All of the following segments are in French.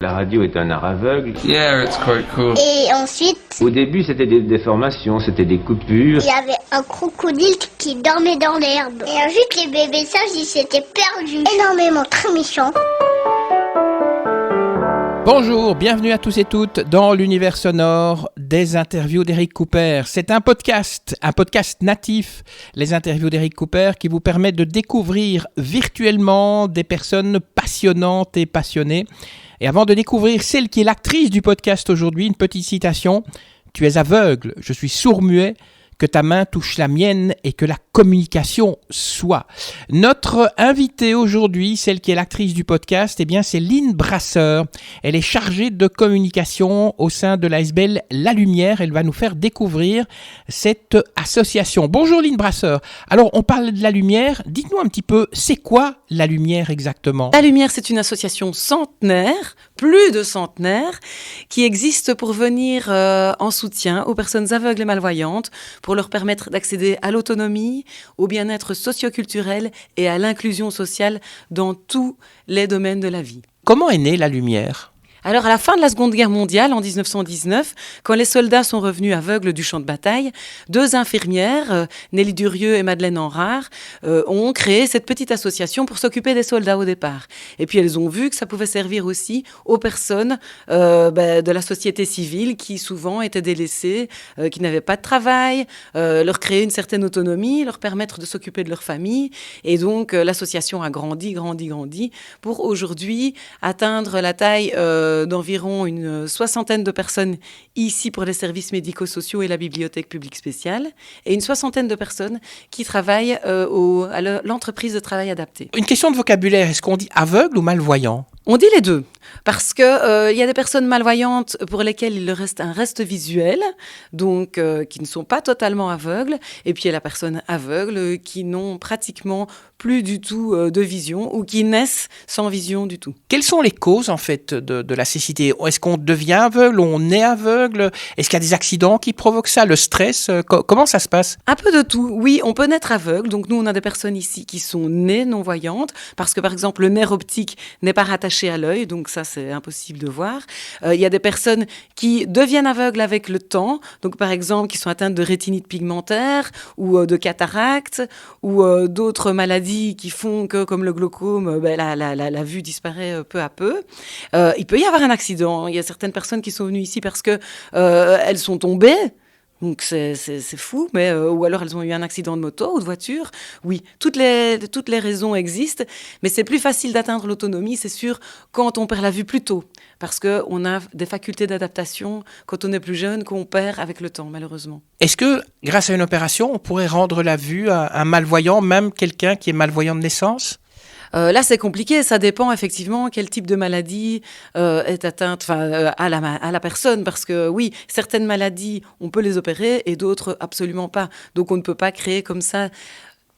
La radio est un art aveugle. Yeah, it's quite cool. Et ensuite, Au début, c'était des déformations, c'était des coupures. il y avait un crocodile qui dormait dans l'herbe. Et ensuite, les bébés sages, ils s'étaient perdus. Énormément, très méchants. Bonjour, bienvenue à tous et toutes dans l'univers sonore des interviews d'Eric Cooper. C'est un podcast natif, les interviews d'Eric Cooper, qui vous permet de découvrir virtuellement des personnes passionnantes et passionnées. Et avant de découvrir celle qui est l'actrice du podcast aujourd'hui, une petite citation. « Tu es aveugle, je suis sourd-muet. Que ta main touche la mienne et que la communication soit. » Notre invitée aujourd'hui, celle qui est l'actrice du podcast, c'est Lynn Brasseur. Elle est chargée de communication au sein de l'ASBL La Lumière. Elle va nous faire découvrir cette association. Bonjour Lynn Brasseur. Alors, on parle de La Lumière. Dites-nous un petit peu, c'est quoi La Lumière exactement ? La Lumière, c'est une association centenaire, plus de centenaire, qui existe pour venir en soutien aux personnes aveugles et malvoyantes, pour leur permettre d'accéder à l'autonomie, au bien-être socio-culturel et à l'inclusion sociale dans tous les domaines de la vie. Comment est née La Lumière ? Alors, à la fin de la Seconde Guerre mondiale, en 1919, quand les soldats sont revenus aveugles du champ de bataille, deux infirmières, Nelly Durieux et Madeleine Henrard, ont créé cette petite association pour s'occuper des soldats au départ. Et puis, elles ont vu que ça pouvait servir aussi aux personnes de la société civile qui, souvent, étaient délaissées, qui n'avaient pas de travail, leur créer une certaine autonomie, leur permettre de s'occuper de leur famille. Et donc, l'association a grandi, pour aujourd'hui atteindre la taille d'environ une soixantaine de personnes ici pour les services médico-sociaux et la bibliothèque publique spéciale, et une soixantaine de personnes qui travaillent à l'entreprise de travail adapté. Une question de vocabulaire, est-ce qu'on dit aveugle ou malvoyant ? On dit les deux, parce que y a des personnes malvoyantes pour lesquelles il leur reste un reste visuel, donc qui ne sont pas totalement aveugles, et puis il y a la personne aveugle qui n'ont pratiquement plus du tout de vision ou qui naissent sans vision du tout. Quelles sont les causes en fait de la cécité ? Est-ce qu'on devient aveugle, on est aveugle ? Est-ce qu'il y a des accidents qui provoquent ça, le stress ? Comment ça se passe ? Un peu de tout, oui, on peut naître aveugle. Donc nous, on a des personnes ici qui sont nées non-voyantes, parce que par exemple, le nerf optique n'est pas rattaché à l'œil, donc ça, c'est impossible de voir. Il y a des personnes qui deviennent aveugles avec le temps, donc par exemple, qui sont atteintes de rétinite pigmentaire ou de cataracte ou d'autres maladies qui font que, comme le glaucome, la vue disparaît peu à peu. Il peut y avoir un accident. Il y a certaines personnes qui sont venues ici parce que elles sont tombées. Donc c'est fou, mais ou alors elles ont eu un accident de moto ou de voiture. Oui, toutes les raisons existent, mais c'est plus facile d'atteindre l'autonomie, c'est sûr, quand on perd la vue plus tôt, parce que on a des facultés d'adaptation quand on est plus jeune qu'on perd avec le temps, malheureusement. Est-ce que, grâce à une opération, on pourrait rendre la vue à un malvoyant, même quelqu'un qui est malvoyant de naissance ? Là, c'est compliqué. Ça dépend effectivement quel type de maladie est atteinte à la personne. Parce que oui, certaines maladies, on peut les opérer et d'autres, absolument pas. Donc, on ne peut pas créer comme ça,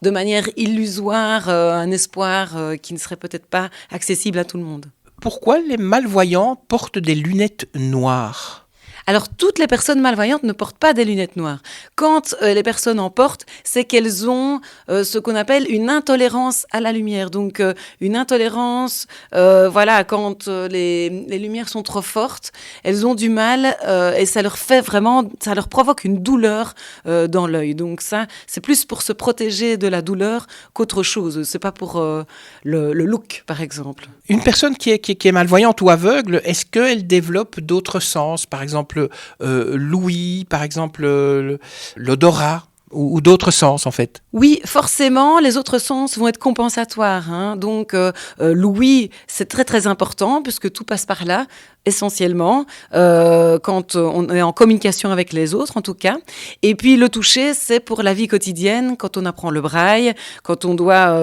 de manière illusoire, un espoir qui ne serait peut-être pas accessible à tout le monde. Pourquoi les malvoyants portent des lunettes noires ? Alors, toutes les personnes malvoyantes ne portent pas des lunettes noires. Quand les personnes en portent, c'est qu'elles ont ce qu'on appelle une intolérance à la lumière. Donc, une intolérance, quand les lumières sont trop fortes, elles ont du mal et ça leur provoque une douleur dans l'œil. Donc ça, c'est plus pour se protéger de la douleur qu'autre chose. C'est pas pour le look, par exemple. Une personne qui est malvoyante ou aveugle, est-ce qu'elle développe d'autres sens ? Par exemple, l'ouïe, par exemple, l'odorat ou d'autres sens, en fait. Oui, forcément, les autres sens vont être compensatoires. Donc, l'ouïe, c'est très, très important, puisque tout passe par là, essentiellement, quand on est en communication avec les autres, en tout cas. Et puis, le toucher, c'est pour la vie quotidienne, quand on apprend le braille, quand on doit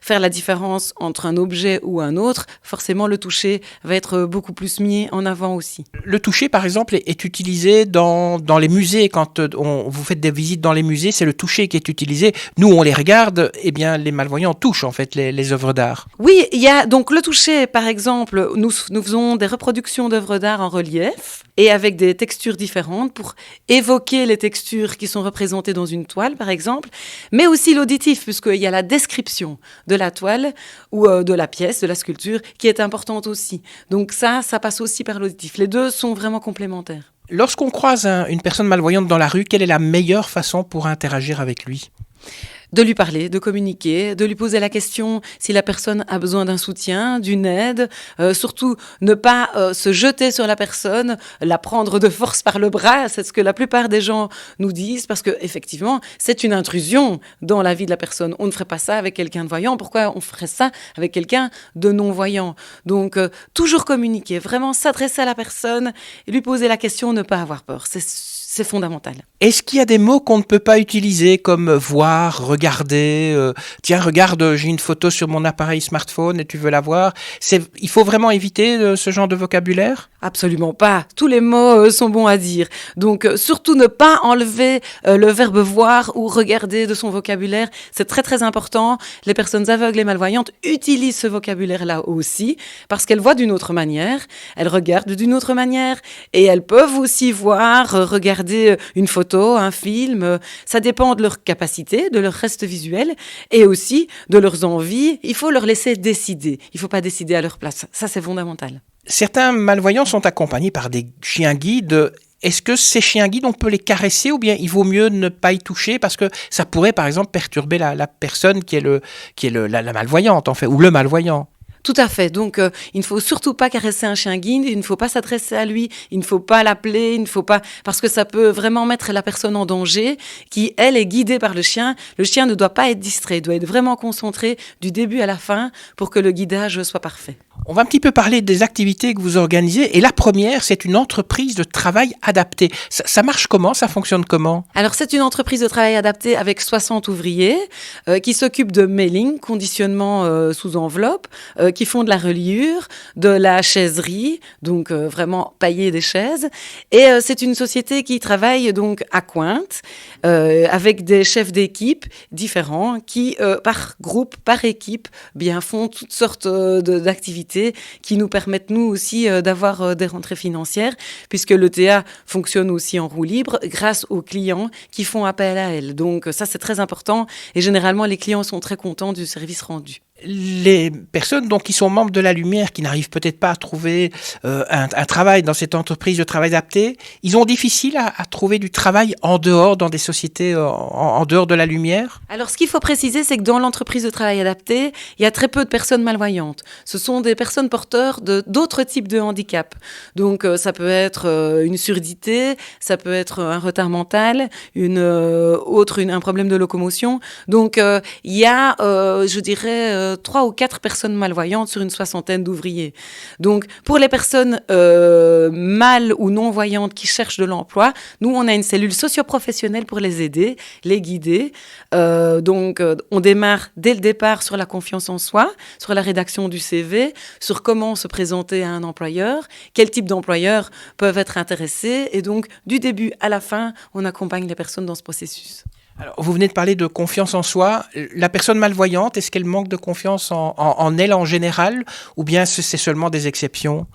faire la différence entre un objet ou un autre, forcément, le toucher va être beaucoup plus mis en avant aussi. Le toucher, par exemple, est utilisé dans les musées, quand vous faites des visites visite dans les musées, c'est le toucher qui est utilisé. Nous, on les regarde, eh bien, les malvoyants touchent en fait les œuvres d'art. Oui, il y a donc le toucher, par exemple, nous faisons des reproductions d'œuvres d'art en relief et avec des textures différentes pour évoquer les textures qui sont représentées dans une toile, par exemple, mais aussi l'auditif, puisqu'il y a la description de la toile ou de la pièce, de la sculpture, qui est importante aussi. Donc ça passe aussi par l'auditif. Les deux sont vraiment complémentaires. Lorsqu'on croise une personne malvoyante dans la rue, quelle est la meilleure façon pour interagir avec lui ? De lui parler, de communiquer, de lui poser la question si la personne a besoin d'un soutien, d'une aide. Surtout, ne pas se jeter sur la personne, la prendre de force par le bras. C'est ce que la plupart des gens nous disent parce que effectivement, c'est une intrusion dans la vie de la personne. On ne ferait pas ça avec quelqu'un de voyant. Pourquoi on ferait ça avec quelqu'un de non-voyant ? Donc, toujours communiquer, vraiment s'adresser à la personne et lui poser la question, ne pas avoir peur. C'est fondamental. Est-ce qu'il y a des mots qu'on ne peut pas utiliser comme voir, regarder tiens, regarde, j'ai une photo sur mon appareil smartphone et tu veux la voir. Il faut vraiment éviter ce genre de vocabulaire ? Absolument pas. Tous les mots sont bons à dire. Donc, surtout ne pas enlever le verbe voir ou regarder de son vocabulaire. C'est très, très important. Les personnes aveugles et malvoyantes utilisent ce vocabulaire-là aussi parce qu'elles voient d'une autre manière, elles regardent d'une autre manière et elles peuvent aussi voir, regarder une photo, un film. Ça dépend de leur capacité, de leur reste visuel et aussi de leurs envies. Il faut leur laisser décider. Il ne faut pas décider à leur place. Ça, c'est fondamental. Certains malvoyants sont accompagnés par des chiens guides. Est-ce que ces chiens guides, on peut les caresser ou bien il vaut mieux ne pas y toucher parce que ça pourrait, par exemple, perturber la personne qui est la malvoyante, en fait, ou le malvoyant ? Tout à fait. Donc, il ne faut surtout pas caresser un chien guide, il ne faut pas s'adresser à lui, il ne faut pas l'appeler, il ne faut pas... Parce que ça peut vraiment mettre la personne en danger, qui, elle, est guidée par le chien. Le chien ne doit pas être distrait, il doit être vraiment concentré du début à la fin pour que le guidage soit parfait. On va un petit peu parler des activités que vous organisez. Et la première, c'est une entreprise de travail adapté. Ça marche comment ? Ça fonctionne comment ? Alors, c'est une entreprise de travail adapté avec 60 ouvriers qui s'occupent de mailing, conditionnement sous enveloppe, qui font de la reliure, de la chaiserie, donc vraiment pailler des chaises. Et c'est une société qui travaille donc à Cointe avec des chefs d'équipe différents qui, par groupe, par équipe, bien font toutes sortes d'activités qui nous permettent, nous aussi, d'avoir des rentrées financières, puisque l'ETA fonctionne aussi en roue libre grâce aux clients qui font appel à elle. Donc ça, c'est très important et généralement, les clients sont très contents du service rendu. Les personnes donc, qui sont membres de la Lumière, qui n'arrivent peut-être pas à trouver un travail dans cette entreprise de travail adapté, ils ont difficile à trouver du travail en dehors, dans des sociétés en dehors de la Lumière ? Alors, ce qu'il faut préciser, c'est que dans l'entreprise de travail adapté, il y a très peu de personnes malvoyantes. Ce sont des personnes porteurs d'autres types de handicaps. Donc, ça peut être une surdité, ça peut être un retard mental, un problème de locomotion. Donc, il y a, je dirais, 3 ou 4 personnes malvoyantes sur une 60aine d'ouvriers. Donc, pour les personnes mal ou non-voyantes qui cherchent de l'emploi, nous, on a une cellule socio-professionnelle pour les aider, les guider. On démarre dès le départ sur la confiance en soi, sur la rédaction du CV, sur comment se présenter à un employeur, quel type d'employeurs peuvent être intéressés. Et donc, du début à la fin, on accompagne les personnes dans ce processus. Alors, vous venez de parler de confiance en soi. La personne malvoyante, est-ce qu'elle manque de confiance en elle en général ou bien c'est seulement des exceptions ?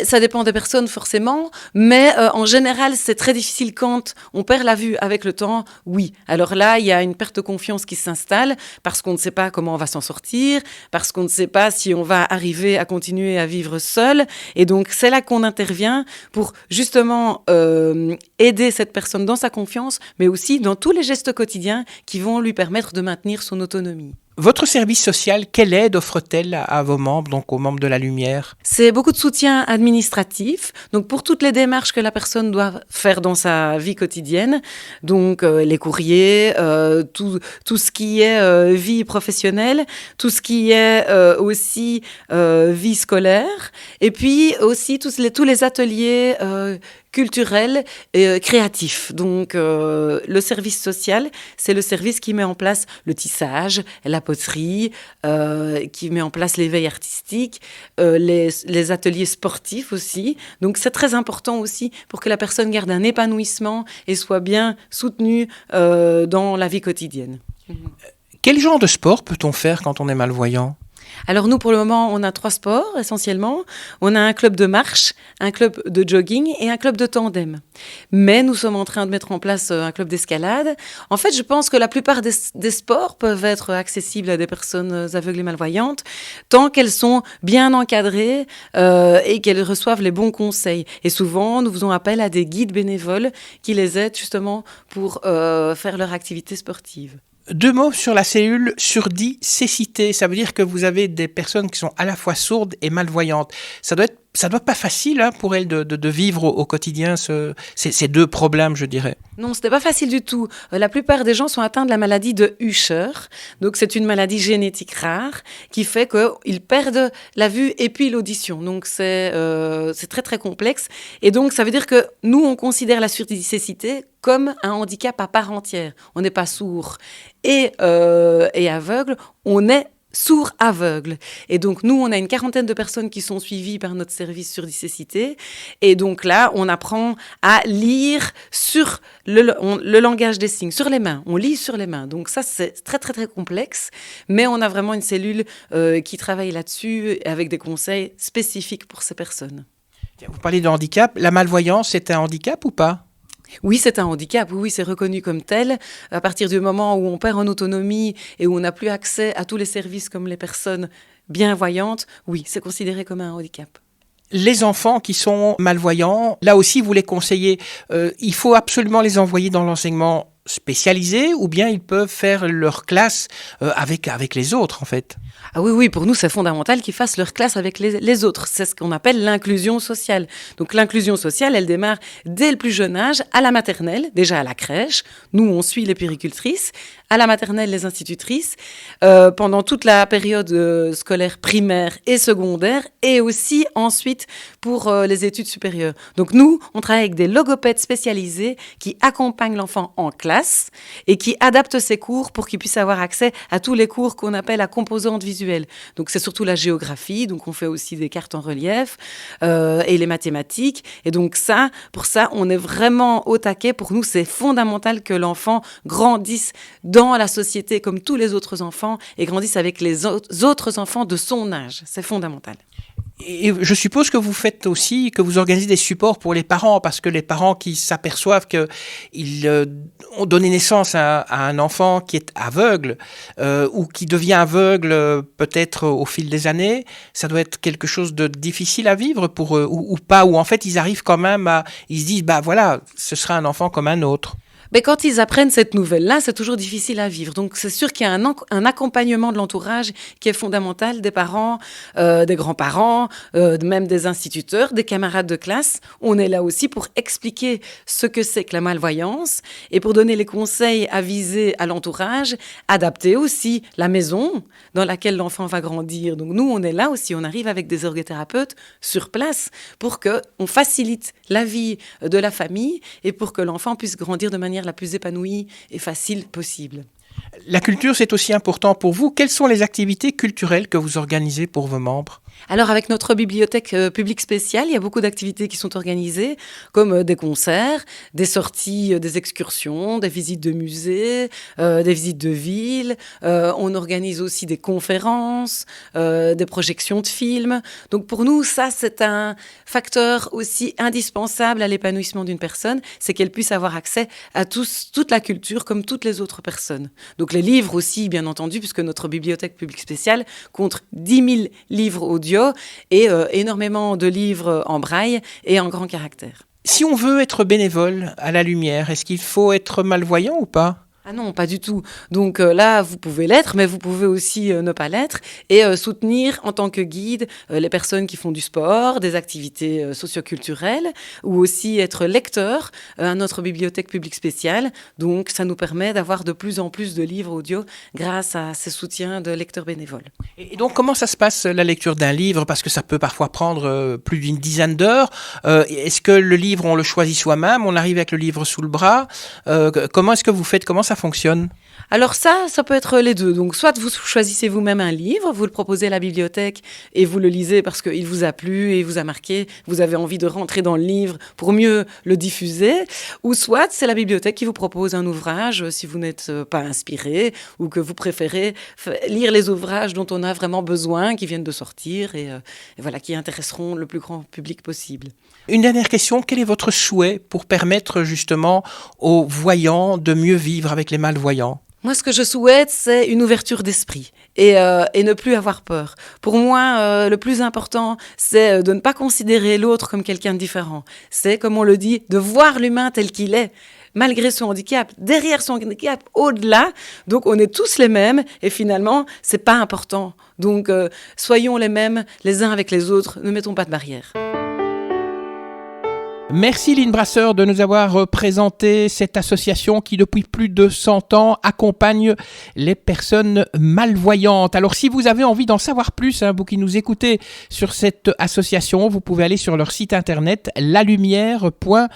Ça dépend des personnes forcément, mais en général, c'est très difficile quand on perd la vue avec le temps. Oui, alors là, il y a une perte de confiance qui s'installe parce qu'on ne sait pas comment on va s'en sortir, parce qu'on ne sait pas si on va arriver à continuer à vivre seul. Et donc, c'est là qu'on intervient pour justement aider cette personne dans sa confiance, mais aussi dans tous les gestes quotidiens qui vont lui permettre de maintenir son autonomie. Votre service social, quelle aide offre-t-elle à vos membres, donc aux membres de la Lumière ? C'est beaucoup de soutien administratif, donc pour toutes les démarches que la personne doit faire dans sa vie quotidienne, donc les courriers, tout ce qui est vie professionnelle, tout ce qui est aussi vie scolaire, et puis aussi tous les ateliers culturel et créatif. Donc, le service social, c'est le service qui met en place le tissage, la poterie, qui met en place l'éveil artistique, les ateliers sportifs aussi. Donc, c'est très important aussi pour que la personne garde un épanouissement et soit bien soutenue dans la vie quotidienne. Quel genre de sport peut-on faire quand on est malvoyant ? Alors nous, pour le moment, on a 3 sports essentiellement. On a un club de marche, un club de jogging et un club de tandem. Mais nous sommes en train de mettre en place un club d'escalade. En fait, je pense que la plupart des sports peuvent être accessibles à des personnes aveugles et malvoyantes tant qu'elles sont bien encadrées et qu'elles reçoivent les bons conseils. Et souvent, nous faisons appel à des guides bénévoles qui les aident justement pour faire leur activité sportive. 2 mots sur la cellule surdicécité. Ça veut dire que vous avez des personnes qui sont à la fois sourdes et malvoyantes. Ça doit être pas facile pour elles de vivre au quotidien ces 2 problèmes, je dirais. Non, ce n'est pas facile du tout. La plupart des gens sont atteints de la maladie de Usher. Donc, c'est une maladie génétique rare qui fait qu'ils perdent la vue et puis l'audition. Donc, c'est très, très complexe. Et donc, ça veut dire que nous, on considère la surdicécité comme un handicap à part entière. On n'est pas sourd et aveugle, on est sourd-aveugle. Et donc, nous, on a une 40aine de personnes qui sont suivies par notre service surdicécité. Et donc là, on apprend à lire sur le langage des signes, sur les mains. On lit sur les mains. Donc ça, c'est très, très, très complexe. Mais on a vraiment une cellule qui travaille là-dessus avec des conseils spécifiques pour ces personnes. Vous parlez de handicap. La malvoyance, c'est un handicap ou pas ? Oui, c'est un handicap, oui, c'est reconnu comme tel. À partir du moment où on perd en autonomie et où on n'a plus accès à tous les services comme les personnes bien voyantes, oui, c'est considéré comme un handicap. Les enfants qui sont malvoyants, là aussi, vous les conseillez. Il faut absolument les envoyer dans l'enseignement spécialisé ou bien ils peuvent faire leur classe avec les autres, en fait. Ah oui, pour nous, c'est fondamental qu'ils fassent leur classe avec les autres. C'est ce qu'on appelle l'inclusion sociale. Donc, l'inclusion sociale, elle démarre dès le plus jeune âge, à la maternelle, déjà à la crèche. Nous, on suit les puéricultrices. À la maternelle, les institutrices. Pendant toute la période scolaire primaire et secondaire. Et aussi, ensuite, pour les études supérieures. Donc, nous, on travaille avec des logopèdes spécialisés qui accompagnent l'enfant en classe et qui adaptent ses cours pour qu'il puisse avoir accès à tous les cours qu'on appelle à composante visuelle. Donc, c'est surtout la géographie. Donc, on fait aussi des cartes en relief et les mathématiques. Et donc, pour ça, on est vraiment au taquet. Pour nous, c'est fondamental que l'enfant grandisse dans la société comme tous les autres enfants et grandisse avec les autres enfants de son âge. C'est fondamental. Et je suppose que vous organisez des supports pour les parents, parce que les parents qui s'aperçoivent qu'ils ont donné naissance à un enfant qui est aveugle ou qui devient aveugle peut-être au fil des années, ça doit être quelque chose de difficile à vivre pour eux ou pas, ou en fait ils arrivent quand même ils se disent voilà, ce sera un enfant comme un autre. Mais quand ils apprennent cette nouvelle-là, c'est toujours difficile à vivre. Donc, c'est sûr qu'il y a un accompagnement de l'entourage qui est fondamental, des parents, des grands-parents, même des instituteurs, des camarades de classe. On est là aussi pour expliquer ce que c'est que la malvoyance et pour donner les conseils avisés à l'entourage, adapter aussi la maison dans laquelle l'enfant va grandir. Donc, nous, on est là aussi. On arrive avec des ergothérapeutes sur place pour qu'on facilite la vie de la famille et pour que l'enfant puisse grandir de manière la plus épanouie et facile possible. La culture, c'est aussi important pour vous. Quelles sont les activités culturelles que vous organisez pour vos membres ? Alors, avec notre bibliothèque publique spéciale, il y a beaucoup d'activités qui sont organisées, comme des concerts, des sorties, des excursions, des visites de musées, des visites de villes. On organise aussi des conférences, des projections de films. Donc, pour nous, ça, c'est un facteur aussi indispensable à l'épanouissement d'une personne, c'est qu'elle puisse avoir accès à toute la culture comme toutes les autres personnes. Donc, les livres aussi, bien entendu, puisque notre bibliothèque publique spéciale compte 10 000 livres audio et énormément de livres en braille et en grand caractère. Si on veut être bénévole à la lumière, est-ce qu'il faut être malvoyant ou pas ? Ah non, pas du tout. Donc là, vous pouvez l'être, mais vous pouvez aussi ne pas l'être et soutenir en tant que guide les personnes qui font du sport, des activités socioculturelles ou aussi être lecteur à notre bibliothèque publique spéciale. Donc ça nous permet d'avoir de plus en plus de livres audio grâce à ces soutiens de lecteurs bénévoles. Et donc, comment ça se passe, la lecture d'un livre? Parce que ça peut parfois prendre plus d'une dizaine d'heures. Est-ce que le livre, on le choisit soi-même? On arrive avec le livre sous le bras? Comment est-ce que vous faites? Comment ça fonctionne? Alors ça peut être les deux. Donc soit vous choisissez vous-même un livre, vous le proposez à la bibliothèque et vous le lisez parce qu'il vous a plu et vous a marqué, vous avez envie de rentrer dans le livre pour mieux le diffuser, ou soit c'est la bibliothèque qui vous propose un ouvrage si vous n'êtes pas inspiré ou que vous préférez lire les ouvrages dont on a vraiment besoin, qui viennent de sortir et voilà, qui intéresseront le plus grand public possible. Une dernière question, quel est votre souhait pour permettre justement aux voyants de mieux vivre avec les malvoyants? Moi, ce que je souhaite, c'est une ouverture d'esprit et ne plus avoir peur. Pour moi, le plus important, c'est de ne pas considérer l'autre comme quelqu'un de différent. C'est, comme on le dit, de voir l'humain tel qu'il est, malgré son handicap, derrière son handicap, au-delà. Donc, on est tous les mêmes et finalement, c'est pas important. Donc, soyons les mêmes les uns avec les autres, ne mettons pas de barrières. Merci Lynn Brasseur de nous avoir présenté cette association qui depuis plus de 100 ans accompagne les personnes malvoyantes. Alors si vous avez envie d'en savoir plus, vous qui nous écoutez sur cette association, vous pouvez aller sur leur site internet lalumière.be.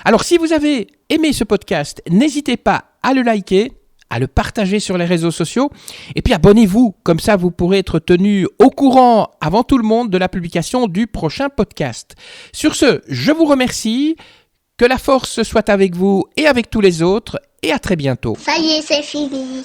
Alors si vous avez aimé ce podcast, n'hésitez pas à le liker, à le partager sur les réseaux sociaux et puis abonnez-vous, comme ça vous pourrez être tenu au courant avant tout le monde de la publication du prochain podcast. Sur ce, je vous remercie, que la force soit avec vous et avec tous les autres et à très bientôt. Ça y est, c'est fini.